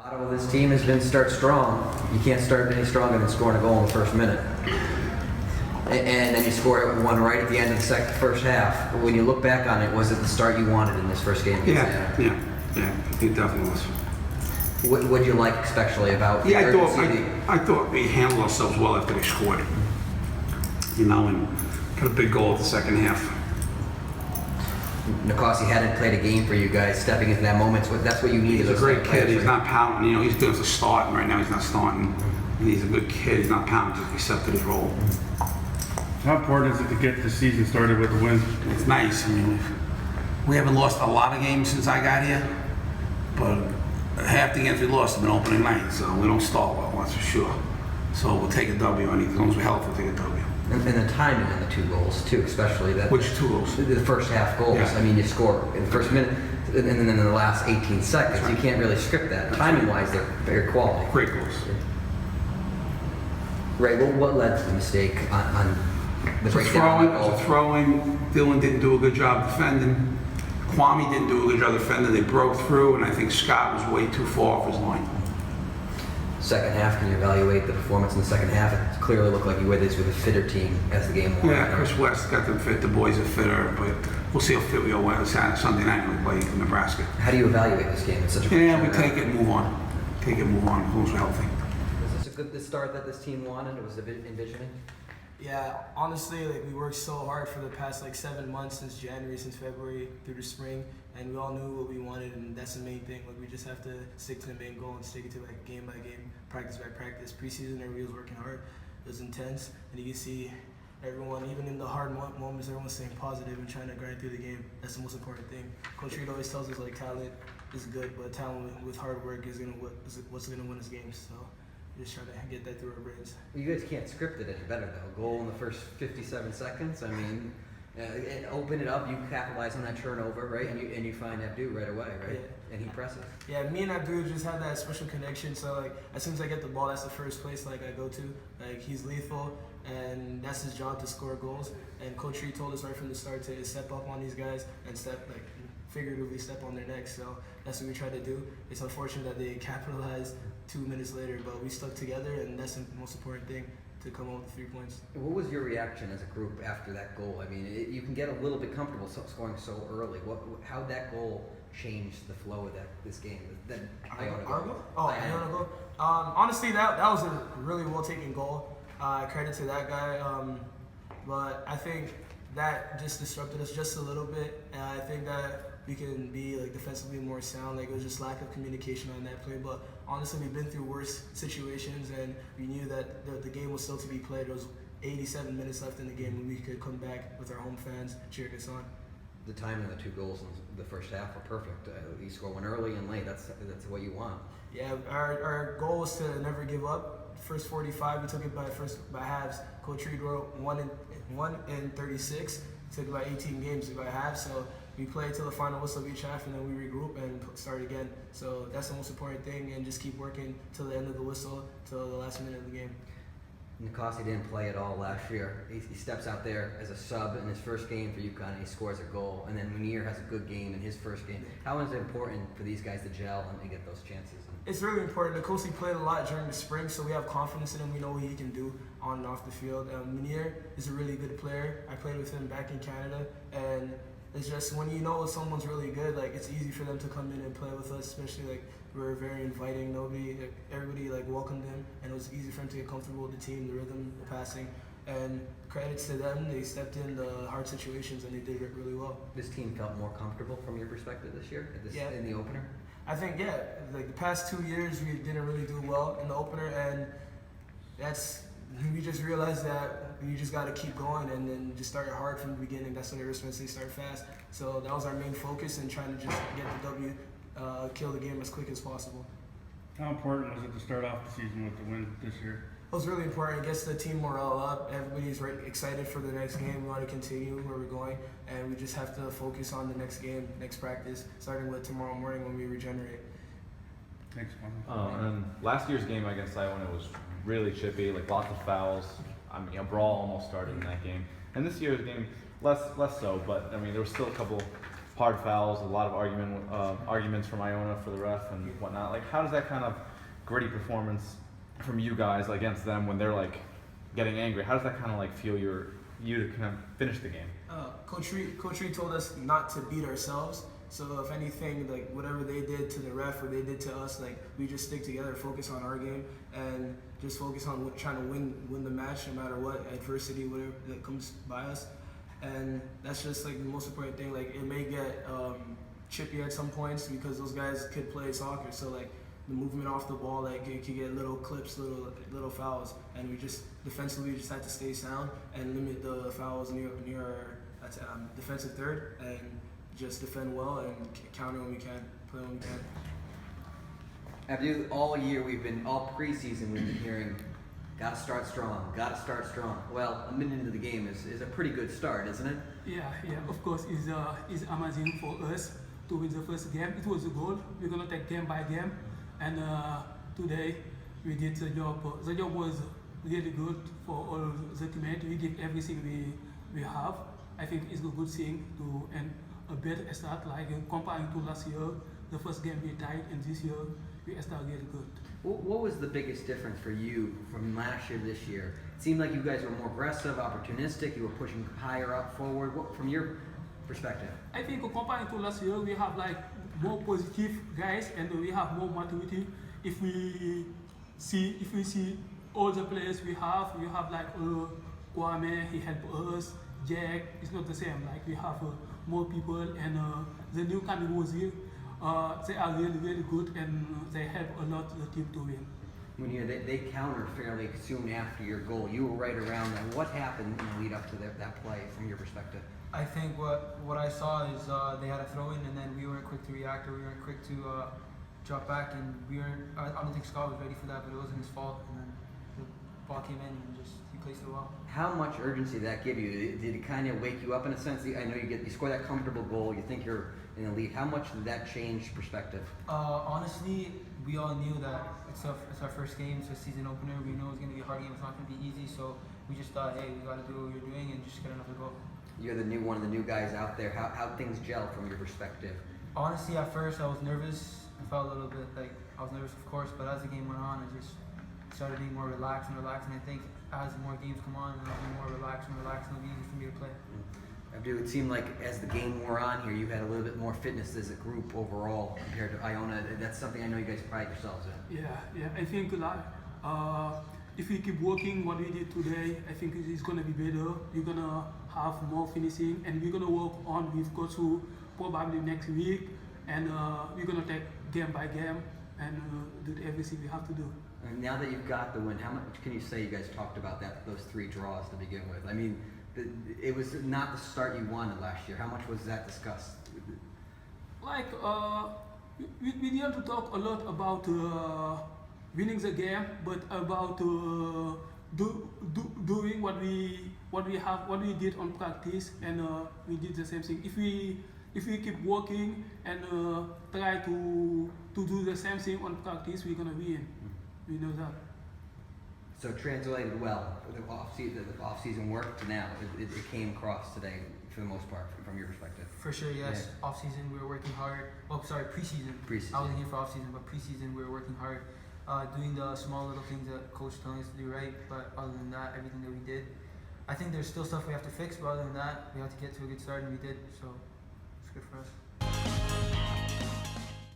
Motto of this team has been start strong. You can't start any stronger than scoring a goal in the first minute. And then you score one right at the end of the first half. When you look back on it, was it the start you wanted in this first game? Yeah, it definitely was. What did you like especially about the I thought we handled ourselves well after they scored. You know, and got a big goal at the second half. Nicosi hadn't played a game for you guys, stepping into that moment. So that's what you needed. He's a great kid. He's not pounding. You know, he's good as a start, and right now he's not starting. And he's a good kid. He's not pounding. Just accepted his role. How important is it to get the season started with a win? It's nice. I mean, we haven't lost a lot of games since I got here, but half the games we lost have been opening night, so we don't start well, that's for sure. So we'll take a W on it. As long as we're healthy, we'll take a W. And the timing on the two goals, too, especially that. Which two goals? The first half goals. Yeah. I mean, you score in the first minute, and then in the last 18 seconds. Right. You can't really script that. Timing-wise, they're very quality. Great goals. Ray, what led to the mistake on the breakdown? It was a throw-in. Dylan didn't do a good job defending. Kwame didn't do a good job defending. They broke through, and I think Scott was way too far off his line. Second half, can you evaluate the performance in the second half? It clearly looked like you were this with a fitter team as the game went. Yeah, Chris West got them fit. The boys are fitter, but we'll see how fit we are Sunday night when we play Nebraska. How do you evaluate this game? It's such a we take it and move on. Take it and move on as long as we're healthy. Was this a good start that this team wanted, or was it envisioning? Yeah, honestly, we worked so hard for the past 7 months, since January, since February through the spring, and we all knew what we wanted, and that's the main thing. We just have to stick to the main goal and stick it to game by game, practice by practice. Preseason, everybody was working hard. It was intense, and you can see everyone, even in the hard moments, everyone's staying positive and trying to grind through the game. That's the most important thing. Coach Reed always tells us talent is good, but talent with hard work is what's gonna win us games. So. Just trying to get that through our brains. You guys can't script it any better, though. Goal in the first 57 seconds. I mean, open it up. You capitalize on that turnover, right? And you find Abdu right away, right? Yeah. And he presses. Yeah, me and Abdu just have that special connection. So as soon as I get the ball, that's the first place I go to. He's lethal, and that's his job to score goals. And Coach Reed told us right from the start to step up on these guys and figuratively step on their necks. So that's what we try to do. It's unfortunate that they capitalized 2 minutes later, but we stuck together, and that's the most important thing, to come up with 3 points. What was your reaction as a group after that goal? I mean, you can get a little bit comfortable scoring so early. How that goal changed the flow of this game? Iona goal? Oh, Iona goal. Honestly, that was a really well taken goal. Credit to that guy. But I think that just disrupted us just a little bit, and I think that we can be defensively more sound. It was just lack of communication on that play. But honestly, we've been through worse situations, and we knew that the game was still to be played. There was 87 minutes left in the game, and we could come back with our home fans cheering us on. The timing of the two goals in the first half were perfect. You score one early and late. That's what you want. Yeah, our goal was to never give up. First 45, we took it by halves. Coach Reed wrote 1 in 36. Took about 18 games to go by halves. So we played till the final whistle of each half, and then we regroup and start again. So that's the most important thing, and just keep working till the end of the whistle, till the last minute of the game. Nicosi didn't play at all last year. He steps out there as a sub in his first game for UConn, and he scores a goal. And then Munir has a good game in his first game. How is it important for these guys to gel and get those chances? It's really important. Nicosi played a lot during the spring, so we have confidence in him. We know what he can do on and off the field. Munir is a really good player. I played with him back in Canada, and it's just when you know someone's really good, it's easy for them to come in and play with us, especially we're very inviting. Everybody welcomed him, and it was easy for him to get comfortable with the team, the rhythm, the passing. And credits to them, they stepped in the hard situations and they did it really well. This team felt more comfortable from your perspective this year in the opener? I think, the past 2 years we didn't really do well in the opener, and we just realized that we just got to keep going and then just start hard from the beginning. That's when everyone's supposed to start fast. So that was our main focus, and trying to just get the W, kill the game as quick as possible. How important was it to start off the season with the win this year? It was really important. It gets the team morale up. Everybody's excited for the next game. We want to continue where we're going, and we just have to focus on the next game, next practice, starting with tomorrow morning when we regenerate. Thanks, and last year's game against Iona was really chippy, lots of fouls. A brawl almost started in that game. And this year's game, less so, but there was still a couple hard fouls, a lot of arguments from Iona for the ref and whatnot. Like, how does that kind of gritty performance from you guys against them when they're like getting angry? How does that kind of like fuel you to kind of finish the game? Coach Reed told us not to beat ourselves. So if anything, like whatever they did to the ref or they did to us, like we just stick together, focus on our game, and just focus on trying to win the match no matter what adversity, whatever that comes by us. And that's just like the most important thing. Like it may get chippy at some points because those guys could play soccer. So like the movement off the ball, like it could get little clips, little fouls, and we just defensively just had to stay sound and limit the fouls near our defensive third and just defend well and counter when we can, play when we can. Abdul, all year all preseason we've been hearing, gotta start strong, gotta start strong. Well, a minute into the game is a pretty good start, isn't it? Yeah, of course, it's amazing for us to win the first game. It was a goal. We're gonna take game by game, and today we did the job. The job was really good for all the teammates. We did everything we have. I think it's a good thing to end a better start, like comparing to last year. The first game we tied, and this year we started really good. What was the biggest difference for you from last year to this year? It seemed like you guys were more aggressive, opportunistic, you were pushing higher up forward. From your perspective? I think comparing to last year, we have like more positive guys and we have more maturity. If we see all the players we have like Kwame, he helped us. Jack, it's not the same. Like we have more people, and the new Cameroons here, they are really good, and they help a lot the team to win. When they countered fairly soon after your goal, you were right around them. What happened in the lead up to that play from your perspective? I think what I saw is they had a throw in, and then we weren't quick to react, or we weren't quick to drop back, and we weren't. I don't think Scott was ready for that, but it wasn't his fault. And then the ball came in, and he placed it well. How much urgency did that give you? Did it kind of wake you up in a sense? I know you score that comfortable goal, you think you're in the lead. How much did that change perspective? Honestly, we all knew that it's our first game, it's a season opener. We know it's going to be a hard game. It's not going to be easy. So we just thought, hey, we got to do what we're doing and just get another goal. You're one of the new guys out there. How things gel from your perspective? Honestly, at first I was nervous. I felt a little bit like I was nervous, of course. But as the game went on, I just started being more relaxed. And I think as more games come on, I'll be more relaxed, and it'll be easy for me to play. Abdul, it seemed like as the game wore on here, you had a little bit more fitness as a group overall compared to Iona. That's something I know you guys pride yourselves in. Yeah. I think like if we keep working what we did today, I think it's gonna be better. We're gonna have more finishing, and we're gonna work on with coach who probably next week, and we're gonna take game by game and do everything we have to do. And now that you've got the win, how much can you say you guys talked about those 3 draws to begin with? I mean, it was not the start you wanted last year. How much was that discussed? Like we didn't talk a lot about winning the game, but about doing what we did on practice, and we did the same thing. If we keep working and try to do the same thing on practice, we're gonna win. We know that. So translated well, the off-season work to now, it came across today for the most part from your perspective. For sure, yes. Yeah. Off season we were working hard. Oh, sorry, preseason. Preseason. I wasn't here for off season, but preseason we were working hard, doing the small little things that coach telling us to do right. But other than that, everything that we did, I think there's still stuff we have to fix. But other than that, we have to get to a good start, and we did. So it's good for us.